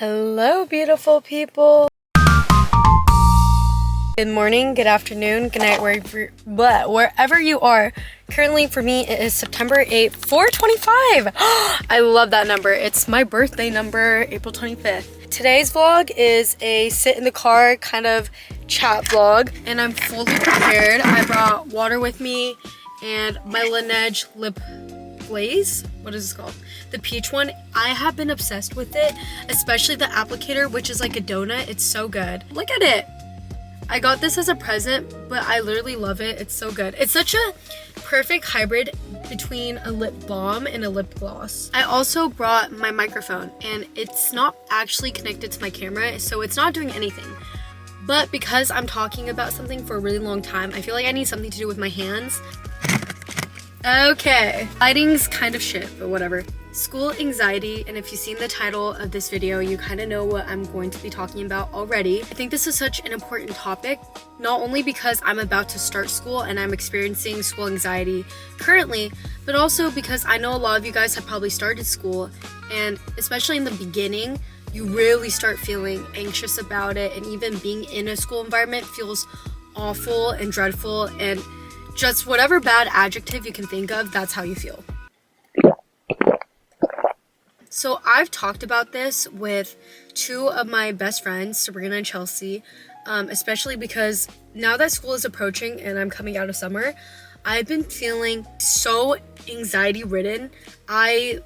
Hello, beautiful people. Good morning, good afternoon, good night, wherever you are. Currently, for me, it is September 8th, 425. I love that number. It's my birthday number, April 25th. Today's vlog is a sit in the car kind of chat vlog, and I'm fully prepared. I brought water with me and my Laneige lip glaze. What is this called? The peach one. I have been obsessed with it, especially the applicator, which is like a donut. It's so good. Look at it. I got this as a present, but I literally love it. It's so good. It's such a perfect hybrid between a lip balm and a lip gloss. I also brought my microphone, and it's not actually connected to my camera, so it's not doing anything. But because I'm talking about something for a really long time, I feel like I need something to do with my hands. Okay, lighting's kind of shit, but whatever. School anxiety, and if you've seen the title of this video, you kind of know what I'm going to be talking about already. I think this is such an important topic, not only because I'm about to start school and I'm experiencing school anxiety currently, but also because I know a lot of you guys have probably started school, and especially in the beginning, you really start feeling anxious about it, and even being in a school environment feels awful and dreadful, and just whatever bad adjective you can think of, that's how you feel. So I've talked about this with two of my best friends, Sabrina and Chelsea, especially because now that school is approaching and I'm coming out of summer, I've been feeling so anxiety ridden. I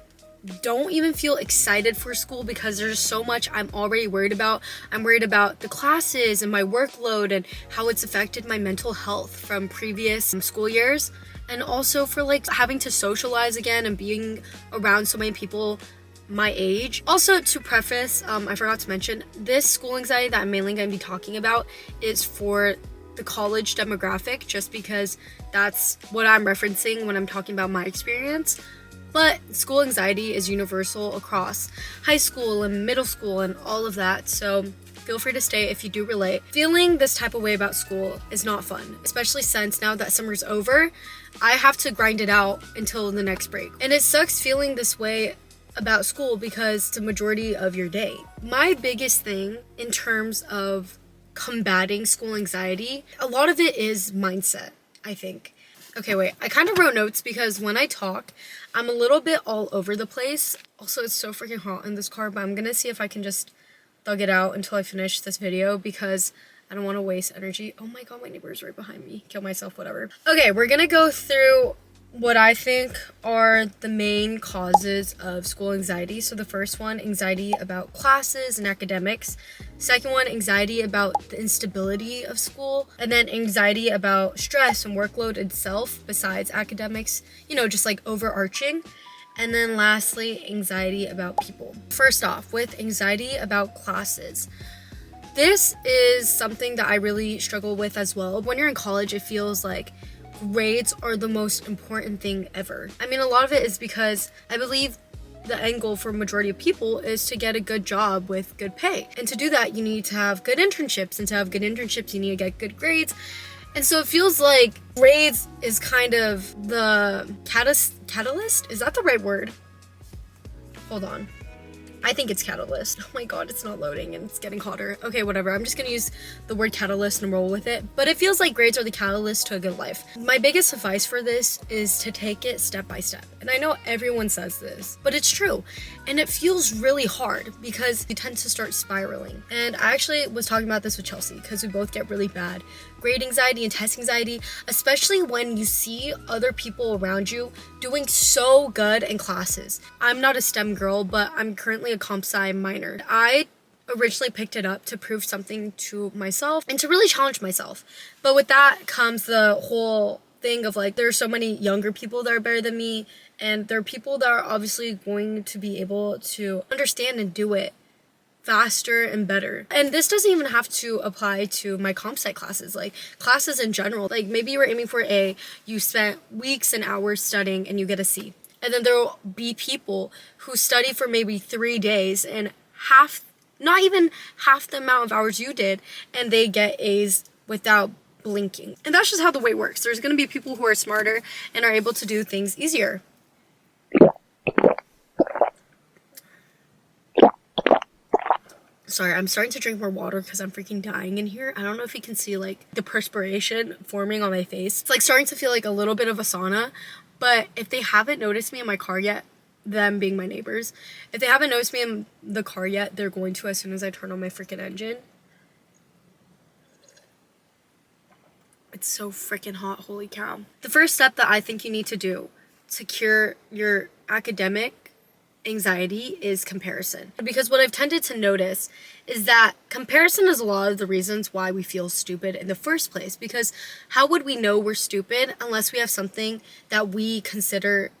don't even feel excited for school because there's so much I'm already worried about. I'm worried about the classes and my workload and how it's affected my mental health from previous school years, and also for like having to socialize again and being around so many people my age. Also, to preface, I forgot to mention, this school anxiety that I'm mainly going to be talking about is for the college demographic, just because that's what I'm referencing when I'm talking about my experience. But school anxiety is universal across high school and middle school and all of that, so feel free to stay if you do relate. Feeling this type of way about school is not fun, especially since now that summer's over, I have to grind it out until the next break. And it sucks feeling this way about school because it's the majority of your day. My biggest thing in terms of combating school anxiety, a lot of it is mindset, I think. Okay, wait, I kind of wrote notes because when I talk, I'm a little bit all over the place. Also, it's so freaking hot in this car, but I'm gonna see if I can just thug it out until I finish this video because I don't want to waste energy. Oh my god, my neighbor's right behind me. Kill myself, whatever. Okay, we're gonna go through what I think are the main causes of school anxiety. So the first one, anxiety about classes and academics. Second one, anxiety about the instability of school. And then anxiety about stress and workload itself besides academics, you know, just like overarching. And then lastly, anxiety about people. First off, with anxiety about classes. This is something that I really struggle with as well. When you're in college, it feels like grades are the most important thing ever. I mean, a lot of it is because I believe the end goal for a majority of people is to get a good job with good pay. And to do that, you need to have good internships. And to have good internships, you need to get good grades. And so it feels like grades is kind of the catalyst? Is that the right word? Hold on. I think it's catalyst. Oh my god, it's not loading and it's getting hotter. Okay, whatever. I'm just gonna use the word catalyst and roll with it. But it feels like grades are the catalyst to a good life. My biggest advice for this is to take it step by step. And I know everyone says this, but it's true. And it feels really hard because you tend to start spiraling. And I actually was talking about this with Chelsea because we both get really bad grade anxiety and test anxiety, especially when you see other people around you doing so good in classes. I'm not a STEM girl, but I'm currently a comp sci minor. I originally picked it up to prove something to myself and to really challenge myself. But with that comes the whole thing of like, there are so many younger people that are better than me, and there are people that are obviously going to be able to understand and do it faster and better. And this doesn't even have to apply to my comp sci classes, like classes in general. Like maybe you were aiming for A, you spent weeks and hours studying and you get a C. And then there will be people who study for maybe 3 days and not even half the amount of hours you did, and they get A's without blinking. And that's just how the way works. There's going to be people who are smarter and are able to do things easier. Sorry, I'm starting to drink more water because I'm freaking dying in here. I don't know if you can see like the perspiration forming on my face. It's like starting to feel like a little bit of a sauna. But if they haven't noticed me in my car yet, them being my neighbors, if they haven't noticed me in the car yet, they're going to as soon as I turn on my freaking engine. It's so freaking hot, holy cow. The first step that I think you need to do to cure your academic anxiety is comparison. Because what I've tended to notice is that comparison is a lot of the reasons why we feel stupid in the first place. Because how would we know we're stupid unless we have something that we consider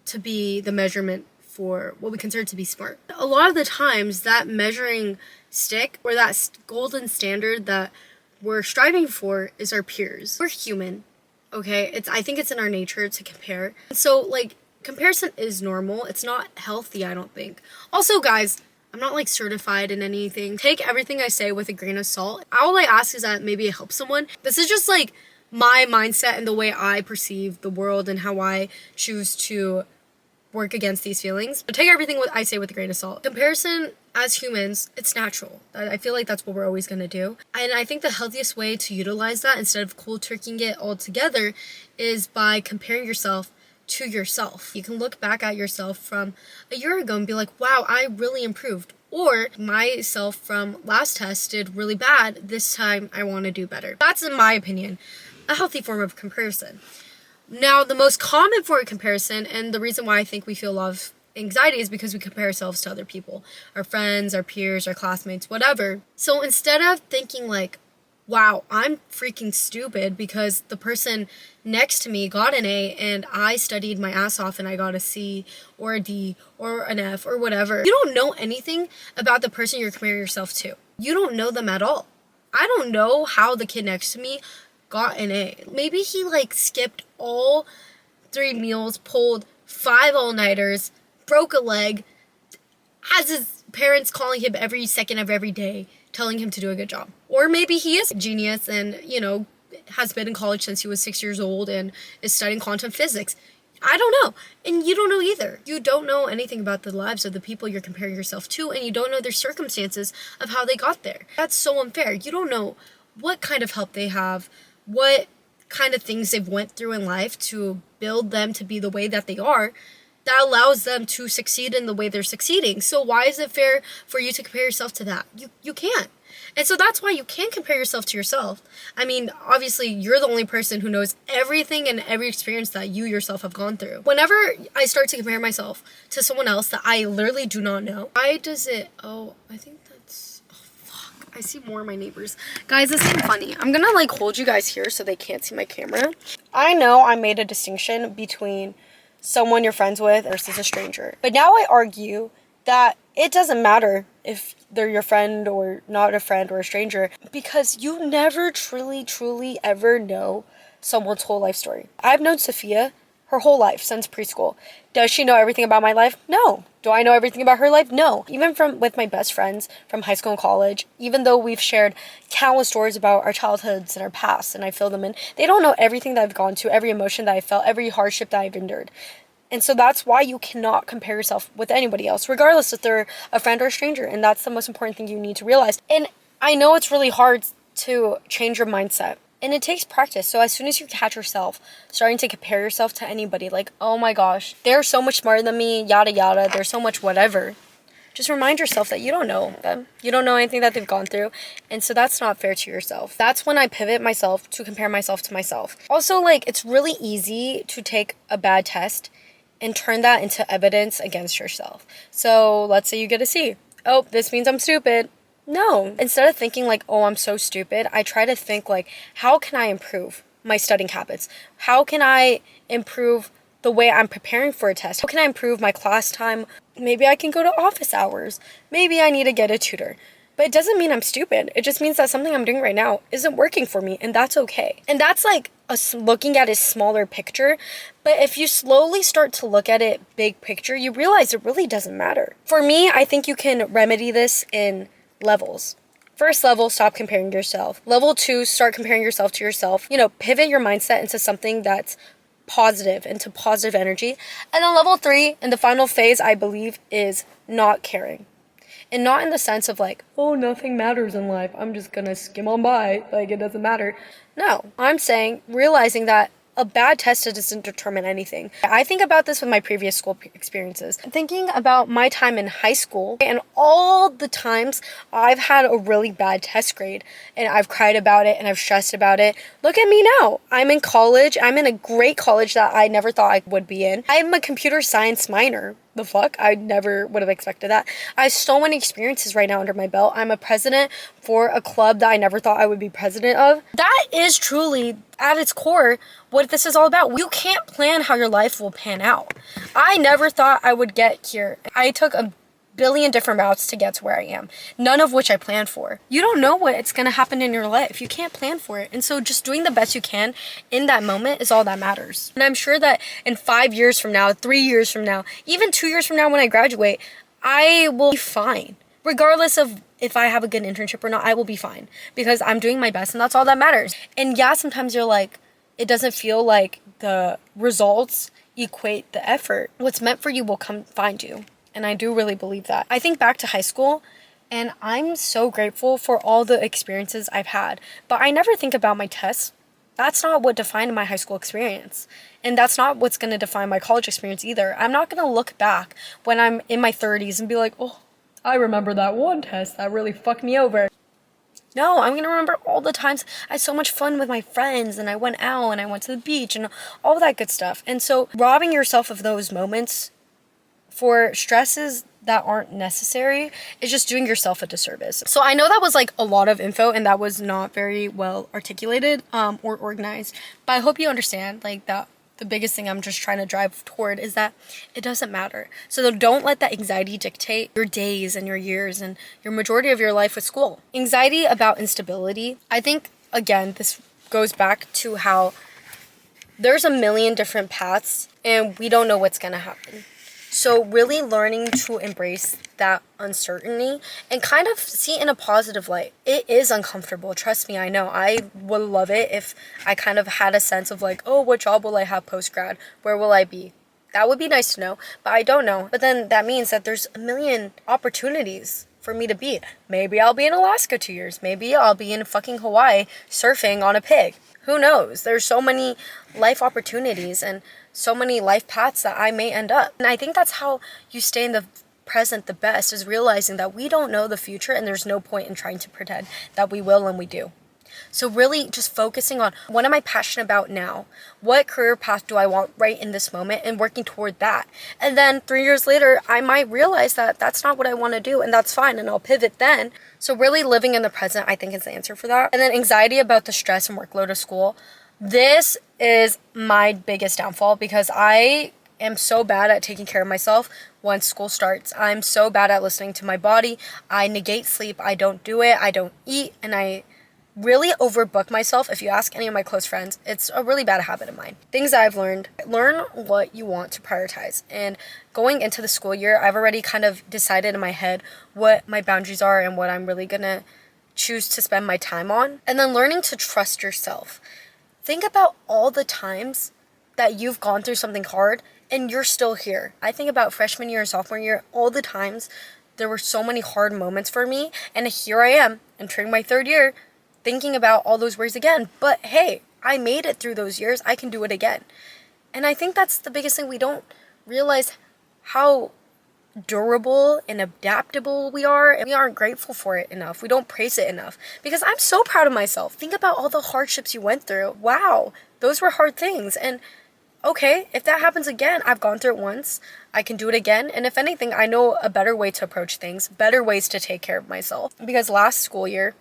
to be the measurement for what we consider to be smart? A lot of the times that measuring stick or that golden standard that we're striving for is our peers. We're human, okay? I think it's in our nature to compare. So like, comparison is normal. It's not healthy, I don't think. Also, guys, I'm not like certified in anything. Take everything I say with a grain of salt. All I ask is that maybe it helps someone. This is just like my mindset and the way I perceive the world and how I choose to work against these feelings. But take everything I say with a grain of salt. Comparison, as humans, it's natural. I feel like that's what we're always gonna do. And I think the healthiest way to utilize that instead of cold turkeying it all together is by comparing yourself to yourself. You can look back at yourself from a year ago and be like, wow, I really improved. Or myself from last test did really bad. This time I want to do better. That's, in my opinion, a healthy form of comparison. Now, the most common form of comparison, and the reason why I think we feel a lot of anxiety, is because we compare ourselves to other people, our friends, our peers, our classmates, whatever. So instead of thinking like, wow, I'm freaking stupid because the person next to me got an A and I studied my ass off and I got a C or a D or an F or whatever. You don't know anything about the person you're comparing yourself to. You don't know them at all. I don't know how the kid next to me got an A. Maybe he like skipped all 3 meals, pulled 5 all-nighters, broke a leg, has his parents calling him every second of every day, telling him to do a good job. Or maybe he is a genius and, you know, has been in college since he was 6 years old and is studying quantum physics. I don't know. And you don't know either. You don't know anything about the lives of the people you're comparing yourself to, and you don't know their circumstances of how they got there. That's so unfair. You don't know what kind of help they have, what kind of things they've went through in life to build them to be the way that they are, that allows them to succeed in the way they're succeeding. So why is it fair for you to compare yourself to that? You can't. And so that's why you can't compare yourself to yourself. I mean, obviously, you're the only person who knows everything and every experience that you yourself have gone through. Whenever I start to compare myself to someone else that I literally do not know, why does it... Oh, I think that's... Oh, fuck. I see more of my neighbors. Guys, this isn't funny. I'm gonna, like, hold you guys here so they can't see my camera. I know I made a distinction between someone you're friends with versus a stranger. But now I argue that it doesn't matter if they're your friend or not a friend or a stranger, because you never truly ever know someone's whole life story. I've known Sophia her whole life since preschool. Does she know everything about my life? No. Do I know everything about her life? No. Even with my best friends from high school and college, even though we've shared countless stories about our childhoods and our past, and I fill them in, they don't know everything that I've gone to, every emotion that I felt, every hardship that I've endured. And so that's why you cannot compare yourself with anybody else, regardless if they're a friend or a stranger. And that's the most important thing you need to realize. And I know it's really hard to change your mindset, and it takes practice. So as soon as you catch yourself starting to compare yourself to anybody, like, oh my gosh, they're so much smarter than me, yada yada, they're so much whatever, just remind yourself that you don't know them. You don't know anything that they've gone through. And so that's not fair to yourself. That's when I pivot myself to compare myself to myself. Also, like, it's really easy to take a bad test and turn that into evidence against yourself. So let's say you get a C. Oh, this means I'm stupid. No. Instead of thinking like, oh, I'm so stupid, I try to think like, how can I improve my studying habits? How can I improve the way I'm preparing for a test? How can I improve my class time? Maybe I can go to office hours. Maybe I need to get a tutor. But it doesn't mean I'm stupid. It just means that something I'm doing right now isn't working for me, and that's okay. And that's like looking at a smaller picture. But if you slowly start to look at it big picture, you realize it really doesn't matter. For me, I think you can remedy this in levels. First level, stop comparing yourself. Level 2, start comparing yourself to yourself. You know, pivot your mindset into something that's positive, into positive energy. And then level 3, and the final phase, I believe, is not caring. And not in the sense of like, oh, nothing matters in life, I'm just gonna skim on by, like it doesn't matter. No, I'm saying realizing that a bad test doesn't determine anything. I think about this with my previous school experiences. Thinking about my time in high school and all the times I've had a really bad test grade and I've cried about it and I've stressed about it. Look at me now. I'm in college. I'm in a great college that I never thought I would be in. I'm a computer science minor. The fuck? I never would have expected that. I have so many experiences right now under my belt. I'm a president for a club that I never thought I would be president of. That is truly, at its core, what this is all about. You can't plan how your life will pan out. I never thought I would get here. I took a billion different routes to get to where I am, none of which I planned for. You don't know what's going to happen in your life. You can't plan for it. And so just doing the best you can in that moment is all that matters. And I'm sure that in 5 years from now, 3 years from now, even 2 years from now when I graduate, I will be fine. Regardless of if I have a good internship or not, I will be fine because I'm doing my best and that's all that matters. And yeah, sometimes you're like, it doesn't feel like the results equate the effort. What's meant for you will come find you. And I do really believe that. I think back to high school and I'm so grateful for all the experiences I've had. But I never think about my tests. That's not what defined my high school experience. And that's not what's going to define my college experience either. I'm not going to look back when I'm in my 30s and be like, oh, I remember that one test that really fucked me over. No, I'm going to remember all the times I had so much fun with my friends and I went out and I went to the beach and all that good stuff. And so robbing yourself of those moments for stresses that aren't necessary is just doing yourself a disservice. So I know that was like a lot of info and that was not very well articulated or organized, but I hope you understand like that the biggest thing I'm just trying to drive toward is that it doesn't matter. So don't let that anxiety dictate your days and your years and your majority of your life with school. Anxiety about instability. I think, again, this goes back to how there's a million different paths and we don't know what's going to happen. So really learning to embrace that uncertainty and kind of see in a positive light. It is uncomfortable. Trust me, I know. I would love it if I kind of had a sense of like, oh, what job will I have post-grad? Where will I be? That would be nice to know, but I don't know. But then that means that there's a million opportunities for me to be. Maybe I'll be in Alaska 2 years. Maybe I'll be in fucking Hawaii surfing on a pig. Who knows? There's so many life opportunities and so many life paths that I may end up. And I think that's how you stay in the present the best, is realizing that we don't know the future and there's no point in trying to pretend that we will and we do. So really just focusing on what am I passionate about now? What career path do I want right in this moment and working toward that? And then 3 years later, I might realize that that's not what I want to do and that's fine and I'll pivot then. So really living in the present, I think, is the answer for that. And then anxiety about the stress and workload of school. This is my biggest downfall because I am so bad at taking care of myself once school starts. I'm so bad at listening to my body. I negate sleep. I don't do it. I don't eat. And I really overbook myself. If you ask any of my close friends, it's a really bad habit of mine. Things that I've learned: learn what you want to prioritize. And going into the school year, I've already kind of decided in my head what my boundaries are and what I'm really gonna choose to spend my time on. And then learning to trust yourself. Think about all the times that you've gone through something hard and you're still here. I think about freshman year and sophomore year, all the times there were so many hard moments for me, and here I am entering my third year thinking about all those worries again. But hey, I made it through those years. I can do it again. And I think that's the biggest thing. We don't realize how durable and adaptable we are, and we aren't grateful for it enough. We don't praise it enough because I'm so proud of myself. Think about all the hardships you went through. Wow, those were hard things. And okay, if that happens again, I've gone through it once, I can do it again. And if anything, I know a better way to approach things, better ways to take care of myself. Because last school year,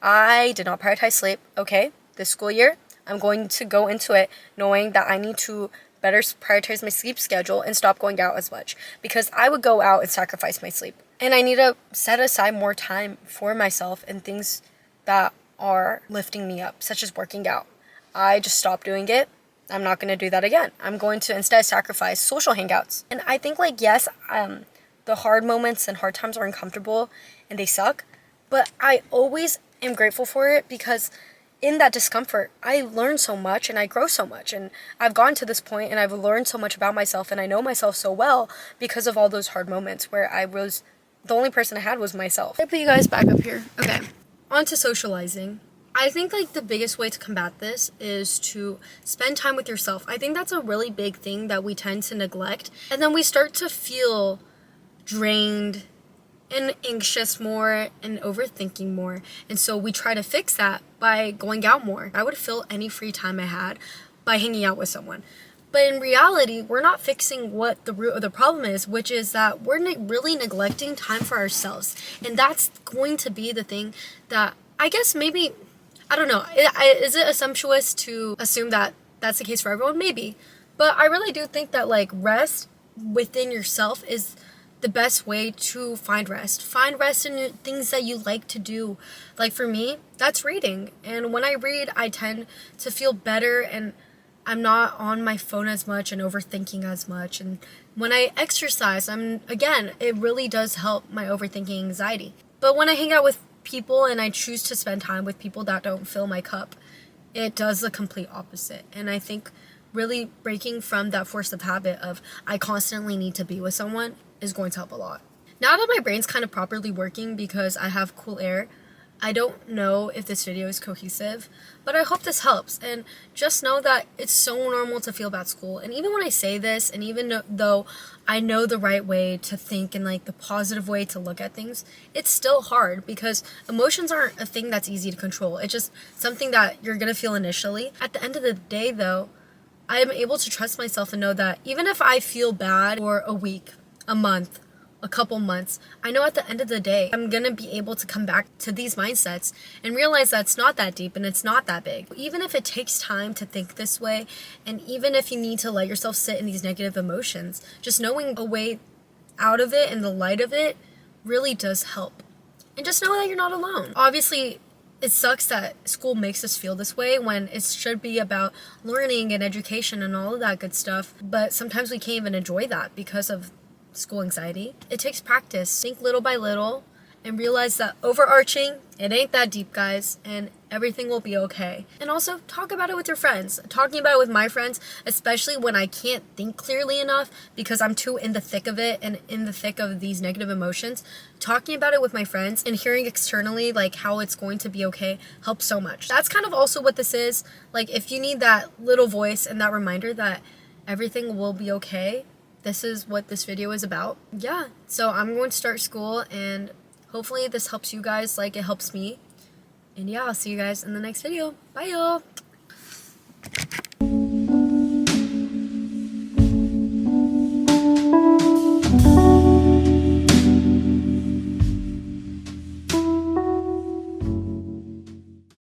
I did not prioritize sleep. Okay, this school year, I'm going to go into it knowing that I need to better prioritize my sleep schedule and stop going out as much, because I would go out and sacrifice my sleep. And I need to set aside more time for myself and things that are lifting me up, such as working out. I just stopped doing it. I'm not going to do that again. I'm going to instead sacrifice social hangouts. And I think, like, yes, the hard moments and hard times are uncomfortable and they suck, but I always am grateful for it, because in that discomfort, I learn so much and I grow so much. And I've gotten to this point and I've learned so much about myself, and I know myself so well because of all those hard moments where I was the only person I had was myself. I put you guys back up here. Okay, on to socializing. I think like the biggest way to combat this is to spend time with yourself. I think that's a really big thing that we tend to neglect, and then we start to feel drained and anxious more and overthinking more. And so we try to fix that by going out more. I would fill any free time I had by hanging out with someone. But in reality, we're not fixing what the root of the problem is, which is that we're really neglecting time for ourselves. And that's going to be the thing that I guess maybe, I don't know, is it assumptuous to assume that that's the case for everyone? Maybe. But I really do think that like rest within yourself is the best way to find rest. Find rest in things that you like to do. Like for me, that's reading. And when I read, I tend to feel better and I'm not on my phone as much and overthinking as much. And when I exercise, it really does help my overthinking anxiety. But when I hang out with people and I choose to spend time with people that don't fill my cup, it does the complete opposite. And I think really breaking from that force of habit of I constantly need to be with someone is going to help a lot. Now that my brain's kind of properly working because I have cool air, I don't know if this video is cohesive, but I hope this helps. And just know that it's so normal to feel about school. And even when I say this, and even though I know the right way to think and like the positive way to look at things, it's still hard because emotions aren't a thing that's easy to control. It's just something that you're gonna feel initially. At the end of the day though, I am able to trust myself and know that even if I feel bad for a week, a month, a couple months, I know at the end of the day, I'm gonna be able to come back to these mindsets and realize that it's not that deep and it's not that big. Even if it takes time to think this way, and even if you need to let yourself sit in these negative emotions, just knowing a way out of it and the light of it really does help. And just know that you're not alone. Obviously, it sucks that school makes us feel this way when it should be about learning and education and all of that good stuff, but sometimes we can't even enjoy that because of school anxiety. It takes practice. Think little by little and realize that overarching, it ain't that deep, guys, and everything will be okay. And also talk about it with your friends. Talking about it with my friends, especially when I can't think clearly enough because I'm too in the thick of it and in the thick of these negative emotions, talking about it with my friends and hearing externally like how it's going to be okay helps so much. That's kind of also what this is. Like if you need that little voice and that reminder that everything will be okay, this is what this video is about. Yeah, so I'm going to start school and hopefully this helps you guys like it helps me. And yeah, I'll see you guys in the next video. Bye y'all!